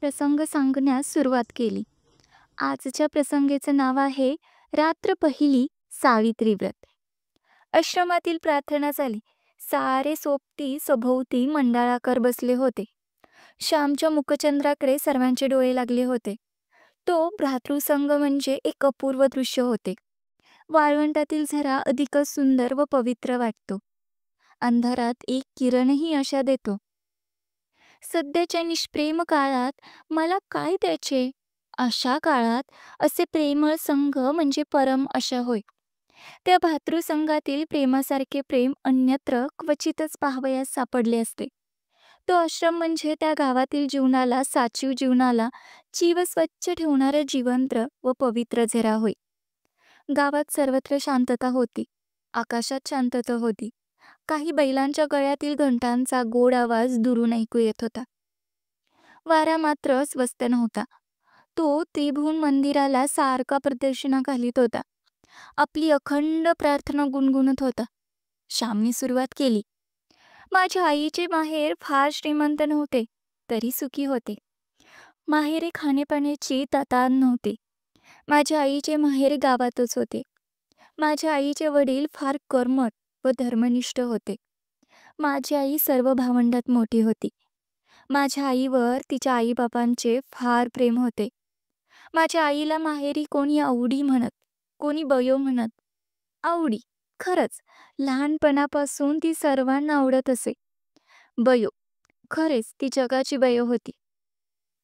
प्रसंग सांगण्यास सुरुवात केली. आजच्या प्रसंगीचं नाव आहे रात्र पहिली सावित्री व्रत. आश्रमातील प्रार्थना झाली. सारे सोबती सभोवती मंडळाकार बसले होते. श्यामच्या मुखचंद्राकडे सर्वांचे डोळे लागले होते. तो भ्रातृसंग म्हणजे एक अपूर्व दृश्य होते. वाळवंटातील झरा अधिकच सुंदर व पवित्र वाटतो. अंधारात एक किरणही आशा देतो. सध्याच्या निष्प्रेम काळात मला काय द्यायचे? अशा काळात असे प्रेमळ संघ म्हणजे परम आशा होय. त्या भातृसंघातील प्रेमासारखे प्रेम अन्यत्र क्वचितच पाहावयास सापडले असते. तो आश्रम म्हणजे त्या गावातील जीवनाला, साचीव जीवनाला जीव स्वच्छ ठेवणारा जिवंत व पवित्र झरा होय. गावात सर्वत्र शांतता होती. आकाशात शांतता होती. काही बैलांच्या गळ्यातील घंटांचा गोड आवाज दुरून ऐकू येत होता. वारा मात्र स्वस्त नव्हता. तो त्रिभुवन मंदिराला सारखा प्रदक्षिणा घालीत होता. आपली अखंड प्रार्थना गुणगुणत होता. श्यामने सुरुवात केली. माझ्या आईचे माहेर फार श्रीमंत नव्हते, तरी सुखी होते. माहेरी खाण्यापिण्याची तहान नव्हती. माझ्या आईचे माहेर गावातच होते. माझ्या आईचे वडील फार कर्मठ व धर्मनिष्ठ होते. माझी आई सर्व भावंडात मोठी होती. माझ्या आईवर तिच्या आईबापांचे फार प्रेम होते. माझ्या आईला माहेरी कोणी आवडी म्हणत, कोणी बयो म्हणत. आवडी, खरंच लहानपणापासून ती सर्वांना आवडत असे. बयो, खरेच ती जगाची बयो होती.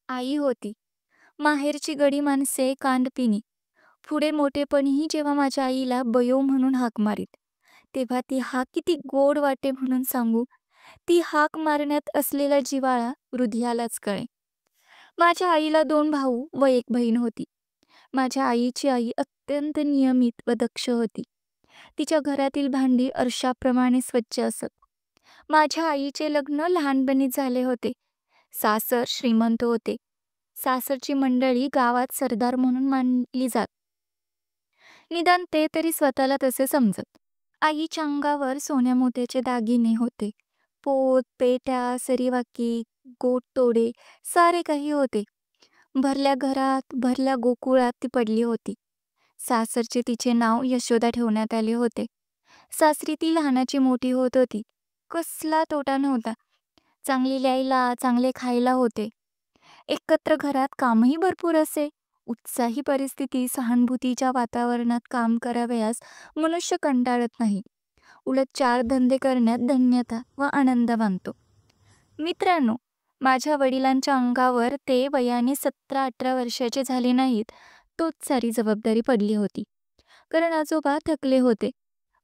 आई होती. माहेरची गडी माणसे कांडपिणी. पुढे मोठेपणीही जेव्हा माझ्या आईला बयो म्हणून हाक मारीत, तेव्हा ती हाक किती गोड वाटे म्हणून सांगू. ती हाक मारण्यात असलेला जिव्हाळा हृदयालाच कळे. माझ्या आईला 2 भाऊ व 1 बहीण होती. माझ्या आईची आई अत्यंत नियमित व दक्ष होती. तिच्या घरातील भांडी आरशाप्रमाणे स्वच्छ असत. माझ्या आईचे लग्न लहानपणीच झाले होते. सासर श्रीमंत होते. सासरची मंडळी गावात सरदार म्हणून मानली जात. निदान ते तरी स्वतःला तसे समजत. आईच्या अंगावर सोन्या मोत्याचे दागिने होते. पोत, पेट्या, सरीवाकी, गोट तोडे सारे काही होते. भरल्या घरात, भरल्या गोकुळात ती पडली होती. सासरचे तिचे नाव यशोदा ठेवण्यात आले होते. सासरी ती लहानाची मोठी होत होती. कसला तोटा नव्हता. चांगली ल्यायला, चांगले खायला होते. एकत्र घरात कामही भरपूर असे. उत्साही परिस्थिती, सहानुभूतीच्या वातावरणात काम करावयास मनुष्य कंटाळत नाही. उलट 4 धंदे करण्यात धन्यता व आनंद मानतो. मित्रांनो, माझ्या वडिलांच्या अंगावर ते वयाने 17-18 वर्षाचे झाले नाहीत, तोच सारी जबाबदारी पडली होती. कारण आजोबा थकले होते.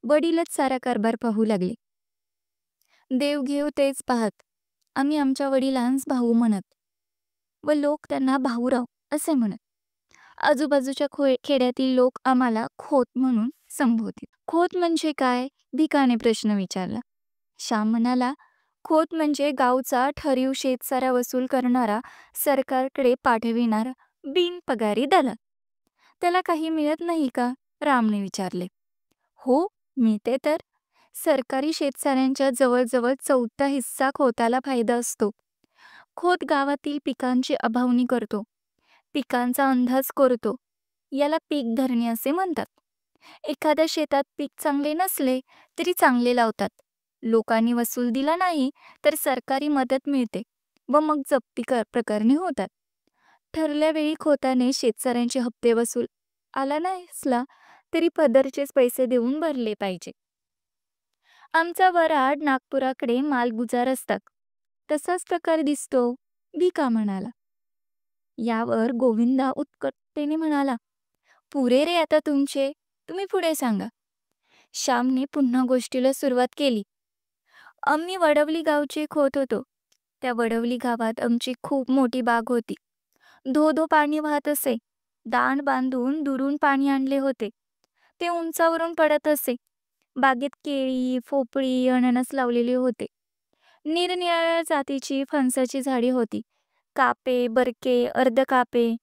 वडीलच सारा कारभार पाहू लागले. देव घेव तेच पाहत. आम्ही आमच्या वडिलांस भाऊ म्हणत व लोक त्यांना भाऊराव असे म्हणत. आजूबाजूच्या खेड्यातील लोक आम्हाला खोत म्हणून संबोधित. खोत म्हणजे काय? भिकाने प्रश्न विचारला. श्याम म्हणाला, खोत म्हणजे गावचा ठरीव शेतसारा वसूल करणारा, सरकारकडे पाठविणारा बिनपगारी दलाल. त्याला काही मिळत नाही का? रामने विचारले. हो, मिळते तर. सरकारी शेतसाऱ्यांच्या जवळजवळ 1/4 हिस्सा खोताला फायदा असतो. खोत गावातील पिकांची अभावणी करतो. पिकांचा अंदाज करतो. याला पीक धरणे असे म्हणतात. एखाद्या शेतात पीक चांगले नसले तरी चांगले लावतात. लोकांनी वसूल दिला नाही तर सरकारी मदत मिळते व मग जप्ती प्रकरणे होतात. ठरल्या वेळी खोताने शेतसाऱ्यांचे हप्ते वसूल आला नसला तरी पदरचेच पैसे देऊन भरले पाहिजे. आमचा वराड नागपुराकडे मालगुजार असतात. तसाच प्रकार दिसतो, भिका म्हणाला. यावर गोविंदा उत्कटतेने म्हणाला, पुरे रे आता तुमचे, तुम्ही पुढे सांगा. श्यामने पुन्हा गोष्टीला सुरुवात केली. आम्ही वडवली गावचे खोत होतो. त्या वडवली गावात आमची खूप मोठी बाग होती. धो पाणी वाहत असे. दाण बांधून दुरून पाणी आणले होते. ते उंचावरून पडत असे. बागेत केळी, पोपळी, अननस लावलेले होते. निरनिराळ्या जातीची फणसाची झाडी होती. कापे, बरके, अर्ध कापे.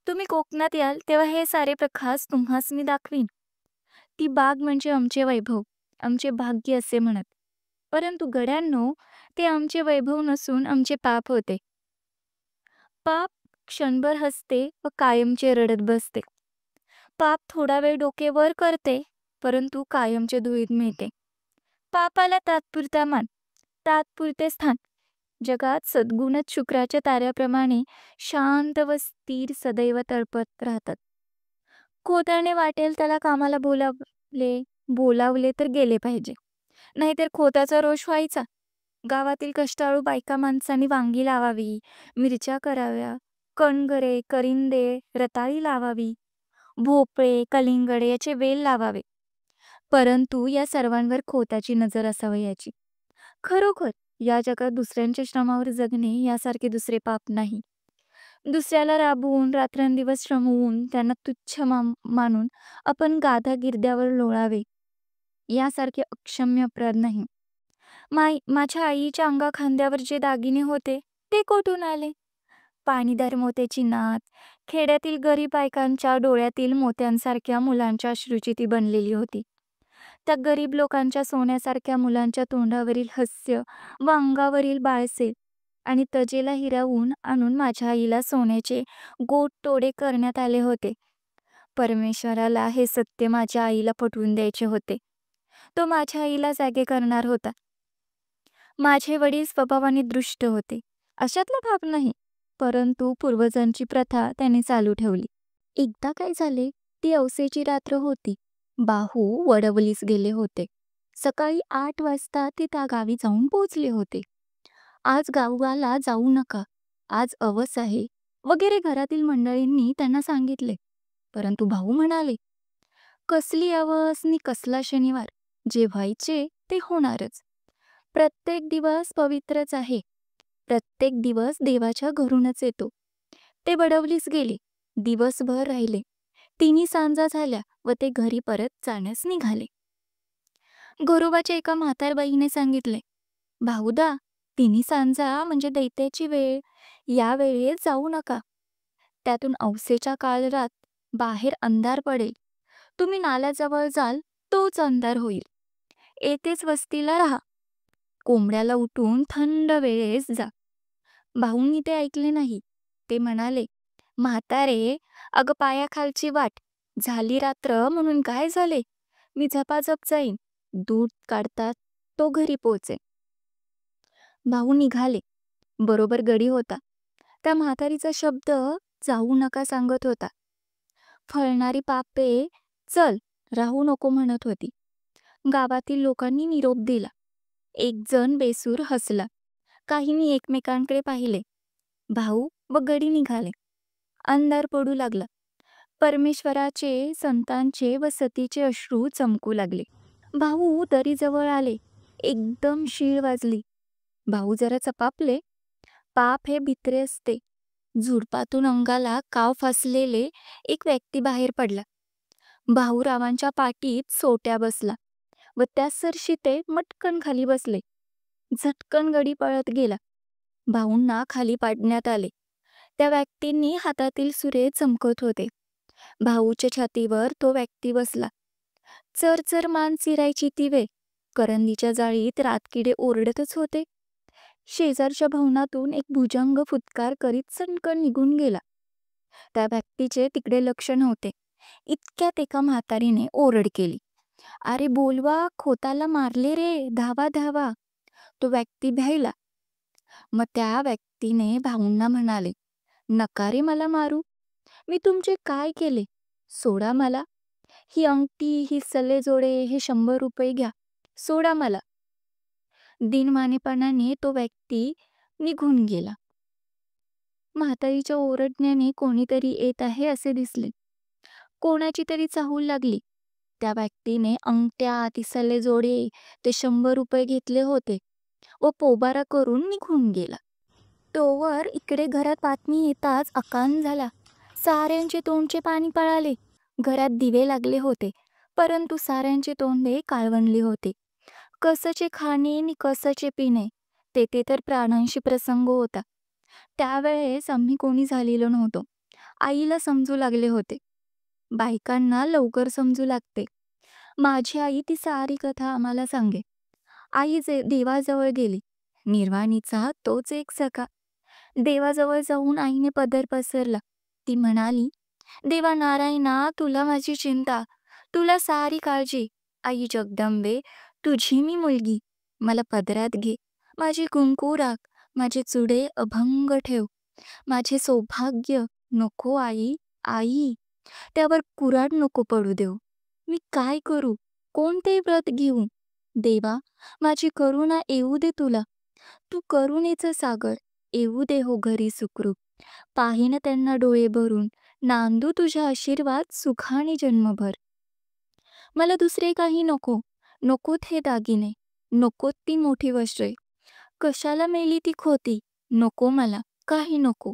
तुम्ही कोकणात याल तेव्हा हे सारे प्रकाश तुम्हास मी दाखवीन. ती बाग म्हणजे आमचे वैभव, आमचे भाग्य असे म्हणत. परंतु गड्यांनो, ते आमचे वैभव नसून आमचे पाप होते. पाप क्षणभर हसते व कायमचे रडत बसते. पाप थोडा वेळ डोके वर करते, परंतु कायमचे धुळीत मिळते. पापाला तात्पुरता मान, तात्पुरते स्थान. जगात सद्गुणच शुक्राच्या ताऱ्याप्रमाणे शांत व स्थिर सदैव तळपत राहतात. खोताने वाटेल त्याला कामाला बोलावले तर गेले पाहिजे, नाहीतर खोताचा रोष व्हायचा. गावातील कष्टाळू बायका माणसांनी वांगी लावावी, मिरच्या कराव्या, कणगरे, करिंदे, रताळी लावावी, भोपळे, कलिंगडे याचे वेल लावावे. परंतु या सर्वांवर खोताची नजर असावयाची. खरोखर या जगात दुसऱ्यांच्या श्रमावर जगणे यासारखे दुसरे पाप नाही. दुसऱ्याला राबवून रात्रंदिवस श्रमवून त्यांना तुच्छ मानून आपण गाधा गिरद्यावर लोळावे यासारखे अक्षम्य अपराध नाही. माझ्या आईच्या अंगा खांद्यावर जे दागिने होते ते कोठून आले? पाणीदार मोत्याची नात, खेड्यातील गरीब बायकांच्या डोळ्यातील मोत्यांसारख्या मुलांच्या अश्रूची ती बनलेली होती. त्या गरीब लोकांच्या सोन्यासारख्या मुलांच्या तोंडावरील हास्य व अंगावरील बाळसे आणि तजेला हिरावून आणून माझ्या आईला सोन्याचे गोट तोडे करण्यात आले होते. परमेश्वराला हे सत्य माझ्या आईला पटवून द्यायचे होते. तो माझ्या आईला जागे करणार होता. माझे वडील स्वभावाने दृष्ट होते, अशातला भाग नाही, परंतु पूर्वजांची प्रथा त्याने चालू ठेवली. एकदा काय झाले, ती अवसेची रात्र होती. बाहू वडवलीस गेले होते. सकाळी 8 वाजता ते त्या गावी जाऊन पोहोचले होते. आज गावाला जाऊ नका, आज अवस आहे वगैरे घरातील मंडळींनी त्यांना सांगितले. परंतु भाऊ म्हणाले, कसली अवस नि कसला शनिवार, जे व्हायचे ते होणारच. प्रत्येक दिवस पवित्रच आहे, प्रत्येक दिवस देवाच्या घरूनच येतो. ते वडवलीस गेले, दिवसभर राहिले. 3 सांजा झाल्या व ते घरी परत जाण्यास निघाले. गोरोबाच्या एका म्हातारबाईने सांगितले, भाऊदा, 3 सांजा म्हणजे दैत्याची वेळ, या वेळेत जाऊ नका. त्यातून अवसेच्या काळात बाहेर अंधार पडेल. तुम्ही नाल्याजवळ जाल तोच अंधार होईल. येथेच वस्तीला राहा. कोंबड्याला उठून थंड वेळेस जा. भाऊंनी ते ऐकले नाही. ते म्हणाले, म्हातारे, अगं पायाखालची वाट, झाली रात्र म्हणून काय झाले, मी झपाझप जाईन. दूध काढतात तो घरी पोचे. भाऊ निघाले. बरोबर गडी होता. त्या म्हातारीचा शब्द जाऊ नका सांगत होता. फळणारी पापे चल राहू नको म्हणत होती. गावातील लोकांनी निरोप दिला. एक जण बेसूर हसला. काहींनी एकमेकांकडे पाहिले. भाऊ व गडी निघाले. अंधार पडू लागला. परमेश्वराचे, संतांचे व सतीचे अश्रू चमकू लागले. भाऊ दरीजवळ आले. एकदम शीळ वाजली. भाऊ जरा चपापले. पाप हे भित्रे असते. झुडपातून अंगाला काव फासलेले एक व्यक्ती बाहेर पडला. भाऊरावांच्या पाठीत सोट्या बसला व त्या सरशी ते मटकन खाली बसले. झटकन गडी पळत गेला. भाऊंना खाली पाडण्यात आले. त्या व्यक्तींनी हातातील सुरे चमकत होते. भाऊच्या छातीवर तो व्यक्ती बसला. चरचर मान चिरायची ती वेळ. करंदीच्या जाळीत रातकिडे ओरडतच होते. शेजारच्या भवनातून एक भुजंग फुत्कार करीत सणकण निघून गेला. त्या व्यक्तीचे तिकडे लक्ष नव्हते. इतक्यात एका म्हातारीने ओरड केली, अरे बोलवा, खोताला मारले रे, धावा धावा. तो व्यक्ती भ्यायला. मग त्या व्यक्तीने भाऊंना म्हणाले, नका रे मला मारू, मी तुमचे काय केले, सोडा मला. ही अंगठी, ही सल्लेजोडे, हे 100 रुपये घ्या, सोडा मला. दिनमानेपणाने तो व्यक्ती निघून गेला. म्हातारीच्या ओरडण्याने कोणीतरी येत आहे असे दिसले. कोणाची तरी चाहूल लागली. त्या व्यक्तीने अंगठ्या, ती सल्लेजोडे, ते 100 रुपये घेतले होते व पोबारा करून निघून गेला. तोवर इकडे घरात बातमी येताच अकान झाला. साऱ्यांचे तोंडचे पाणी पळाले. घरात दिवे लागले होते, परंतु साऱ्यांचे तोंडे काळवंडले होते. कसचे खाणे नि कसचे पिणे, तेथे तर प्राणांशी प्रसंग होता. त्यावेळेस आम्ही कोणी झालेलो नव्हतो. आईला समजू लागले होते. बायकांना लवकर समजू लागते. माझी आई ती सारी कथा आम्हाला सांगे. आई देवाजवळ गेली. निर्वाणीचा तोच एक सखा. देवाजवळ जाऊन आईने पदर पसरला. ती म्हणाली, "देवा नारायणा, तुला माझी चिंता, तुला सारी काळजी. आई जगदंबे, तुझी मी मुलगी. मला पदरात घे. माझी कुंकू राख. माझे चुडे अभंग ठेव. माझे सौभाग्य नको आई, आई. त्यावर कुऱ्हाड नको पडू देऊ. मी काय करू? कोणते व्रत घेऊ? देवा, माझी करुणा येऊ दे तुला. तू करुणेचं सागर, येऊ दे हो घरी सुखरूप. पाहीन त्यांना डोळे भरून, नांदू तुझ्या आशीर्वाद सुखाने जन्मभर. मला दुसरे काही नको. नकोत हे दागिने, नकोत ती मोठी वस्त्रे. कशाला मेली ती खोती, नको मला, काही नको.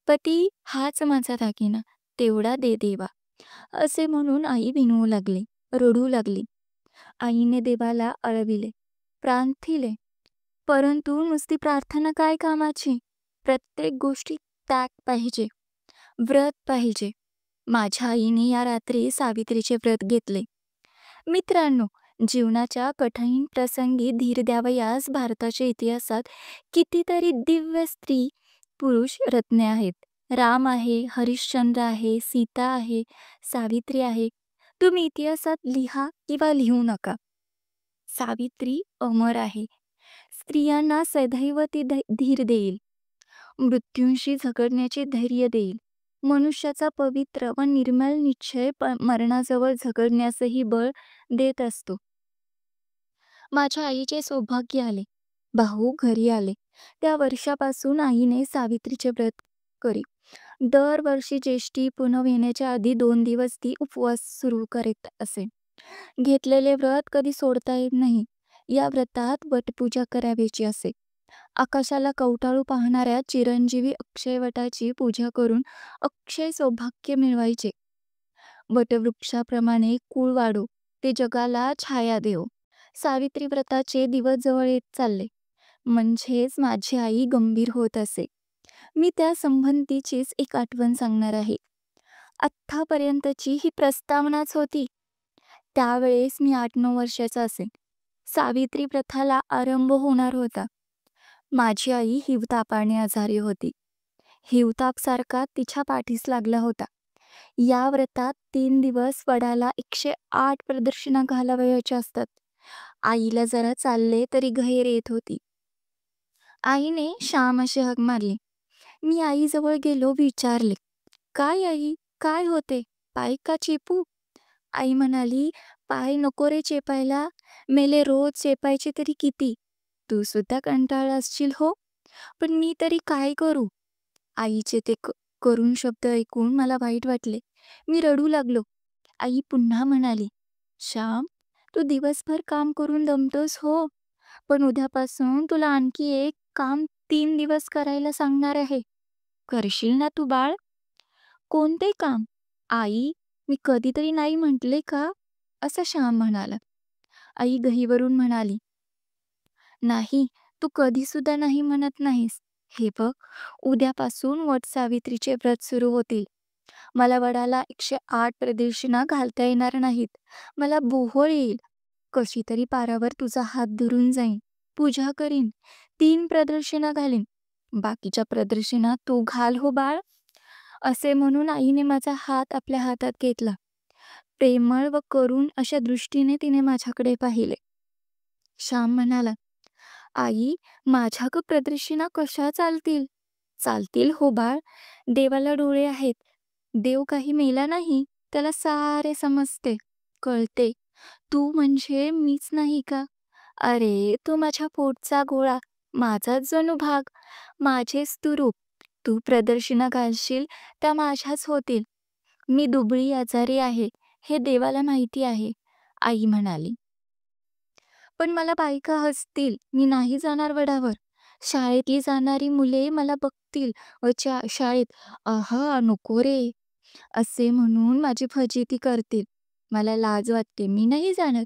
पती हाच माझा दागिना, तेवढा दे देवा." असे म्हणून आई विनवू लागली, रडू लागली. आईने देवाला अळविले, प्रांथिले. परंतु नुसती प्रार्थना काय कामाची? प्रत्येक गोष्टी त्याग पाहिजे, व्रत पाहिजे. माझ्या आईने या रात्री सावित्रीचे व्रत घेतले. मित्रांनो, जीवनाच्या कठीण प्रसंगी धीर द्यावयास भारताच्या इतिहासात कितीतरी दिव्य स्त्री पुरुष रत्ने आहेत. राम आहे, हरिश्चंद्र आहे, सीता आहे, सावित्री आहे. तुम्ही इतिहासात लिहा किंवा लिहू नका. सावित्री अमर आहे. स्त्रियांना सदैव ती धीर देईल, मृत्यूंशी झगडण्याचे धैर्य देईल. मनुष्याचा पवित्र व निर्मल निश्चय मरणाजवळ झगडण्यासही बळ देत असतो. माझ्या आईचे सौभाग्य आले. भाऊ घरी आले. त्या वर्षापासून आईने सावित्रीचे व्रत करी. दरवर्षी ज्येष्ठी पुनव येण्याच्या आधी 2 दिवस ती उपवास सुरू करीत असे. घेतलेले व्रत कधी सोडता येत नाही. या व्रतात वटपूजा करावयाची असे. आकाशाला कवटाळू पाहणाऱ्या चिरंजीवी अक्षयवटाची पूजा करून अक्षय सौभाग्य मिळवायचे. वटवृक्षाप्रमाणे कुळ वाढो, ते जगाला छाया देवो. सावित्री व्रताचे दिवस जवळ येत चालले. म्हणजेच माझी आई गंभीर होत असे. मी त्या संबंधीचीच एक आठवण सांगणार आहे. आत्तापर्यंतची ही प्रस्तावनाच होती. त्यावेळेस मी 8-9 वर्षाचा असेल. सावित्री व्रताला आरंभ होणार होता. माझी आई हिवतापाने आजारी होती. हिवताप सारखा तिच्या पाठीस लागला होता. या व्रतात 3 दिवस वडाला 108 प्रदक्षिणा घालावयाच्या असतात. आईला जरा चालले तरी गैर येत होती. आईने श्याम अशी हाक मारली. मी आईजवळ गेलो, विचारले, "काय आई, काय होते? पाय का चेपू?" आई म्हणाली, "पाय नको रे चेपायला. मेले रोज चेपायचे तरी किती? तू सुद्धा कंटाळला असशील हो. पण मी तरी काय करू?" आईचे ते करुण शब्द ऐकून मला वाईट वाटले. मी रडू लागलो. आई पुन्हा म्हणाली, "श्याम, तू दिवसभर काम करून दमतोस हो, पण उद्यापासून तुला आणखी एक काम 3 दिवस करायला सांगणार आहे. करशील ना तू बाळ?" "कोणते काम?" "आई, मी कधीतरी नाही म्हटले का?" असं श्याम म्हणाला. आई गहिवरून म्हणाली, "नाही, तू कधी सुद्धा नाही म्हणत नाहीस. हे बघ, उद्यापासून वट सावित्रीचे व्रत सुरू होतील. मला वडाला 108 प्रदक्षिणा घालता येणार नाहीत. मला बोहळ येईल. कशी तरी पारावर तुझा हात धरून जाईन, पूजा करीन, 3 प्रदक्षिणा घालीन. बाकीच्या प्रदक्षिणा तू घाल हो बाळ." असे म्हणून आईने माझा हात आपल्या हातात घेतला. प्रेमळ व करुण अशा दृष्टीने तिने माझ्याकडे पाहिले. श्याम म्हणाला, "आई, माझ्या प्रदक्षिणा कशा चालतील?" "चालतील हो बाळ. देवाला डोळे आहेत. देव काही मेला नाही. त्याला सारे समजते, कळते. तू म्हणजे मीच नाही का? अरे, तू माझ्या पोटचा गोळा, माझाच जणू भाग, माझेच तू रूप. तू प्रदक्षिणा घालशील त्या माझ्याच होतील. मी दुबळी आजारी आहे, हे देवाला माहिती आहे." आई म्हणाली. "पण मला बायका हसतील. मी नाही जाणार वडावर. शाळेतली जाणारी मुले मला बघतील व शाळेत 'आहा, नको रे' असे म्हणून माझी फजिती करतील. मला लाज वाटते, मी नाही जाणार.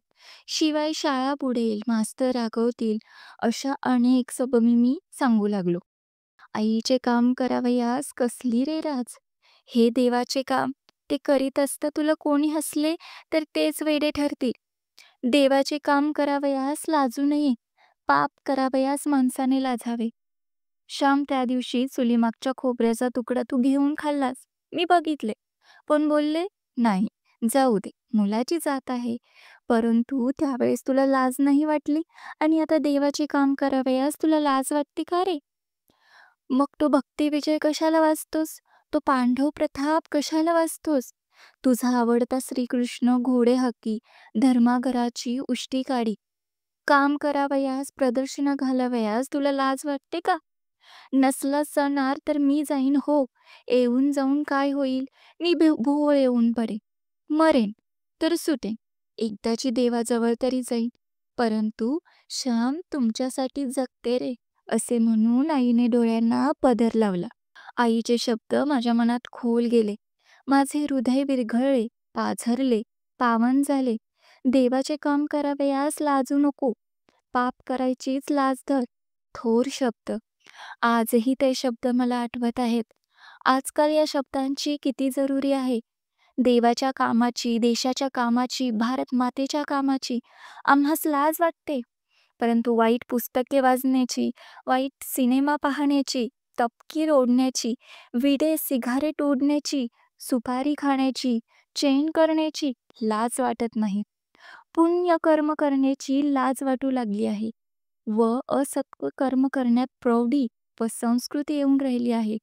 शिवाय शाळा बुडेल, मास्तर रागवतील." अशा अनेक सबबी मी सांगू लागलो. आईचे काम करावयास कसली रे राज? हे देवाचे काम, ते करीत असता तुला कोणी हसले तर तेच वेडे ठरतील. देवाचे काम करावयास लाजू नये, पाप करावयास माणसाने लाजावे. श्याम, त्या दिवशी चुलीमागच्या खोबऱ्याचा तुकडा तू घेऊन खाल्लास. मी बघितले. पण बोलले, नाही, जाऊ दे. मुलाची जात आहे. परंतु त्यावेळेस तुला लाज नाही वाटली आणि आता देवाचे काम करावयास तुला लाज वाटते का रे? मग तो भक्ती विजय कशाला वाचतोस? तो पांडव प्रताप कशाला वाचतोस? तुझा आवडता श्रीकृष्ण घोडे हाकी, धर्माघराची उष्टी काढी. काम करावयास, प्रदर्शन घालावयास तुला लाज वाटते का? नसलास जाणार तर मी जाईन हो. येऊन जाऊन काय होईल? मी भोवळ येऊन पडेन. मरेन तर सुटेन. एकदाची देवाजवळ तरी जाईन. परंतु श्याम तुमच्यासाठी जगते रे, असे म्हणून आईने डोळ्यांना पदर लावला. आईचे शब्द माझ्या मनात खोल गेले. माझे हृदय विरघळले, पाझरले, पावन झाले. देवाचे काम करावयास लाजू नको. पाप करायचीच लाज धर. थोर शब्द. आजही ते शब्द मला आठवत आहेत. आजकाल या शब्दांची किती जरुरी आहे. देवाच्या कामाची, देशाच्या कामाची, भारत मातेच्या कामाची आम्हास लाज वाटते. परंतु वाईट पुस्तके वाचण्याची, वाईट सिनेमा पाहण्याची, तपकीर ओढण्याची, विडे सिगारेट ओढण्याची, सुपारी खाण्याची, चैन करण्याची लाज वाटत नाही. पुण्य कर्म करण्याची लाज वाटू लागली आहे व असत्व कर्म करण्यात प्रौढी व संस्कृती येऊन राहिली आहे.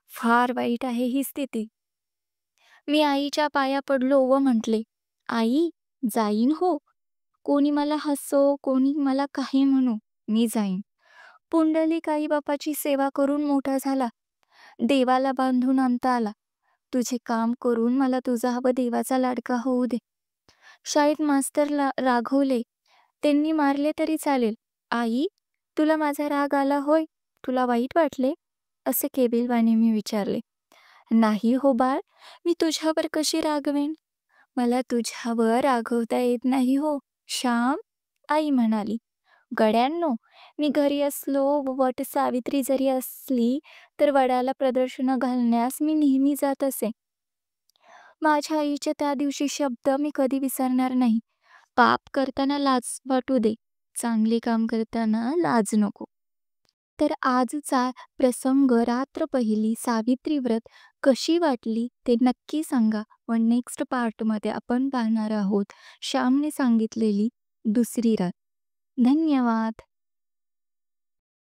फार वाईट आहे ही स्थिती. मी आईच्या पाया पडलो व म्हटले, आई, जाईन हो. कोणी मला हसो, कोणी मला काही म्हणो, मी जाईन. पुंडलिक आई बापाची सेवा करून मोठा झाला. देवाला बांधून आणता आला. तुझे काम करून मला तुझा व देवाचा लाडका होऊ दे. शाळेत मास्तरला रागवले. त्यांनी मारले तरी चालेल. आई, तुला माझा राग आला होय? तुला वाईट वाटले? असे केबिलवाणे मी विचारले. नाही हो बाळ, मी तुझ्यावर कशी रागवेन? मला तुझ्यावर रागवता येत नाही हो श्याम, आई म्हणाली. गड्यांनो, मी घरी असलो व वट सावित्री जरी असली तर वडाला प्रदर्शन घालण्यास मी नेहमी जात असे. माझ्या आईचे त्या दिवशी शब्द मी कधी विसरणार नाही. पाप करताना लाज वाटू दे, चांगले काम करताना लाज नको. तर आजचा प्रसंग रात्र पहिली सावित्री व्रत कशी वाटली ते नक्की सांगा व नेक्स्ट पार्टमध्ये आपण पाहणार आहोत श्यामने सांगितलेली दुसरी रात. धन्यवाद.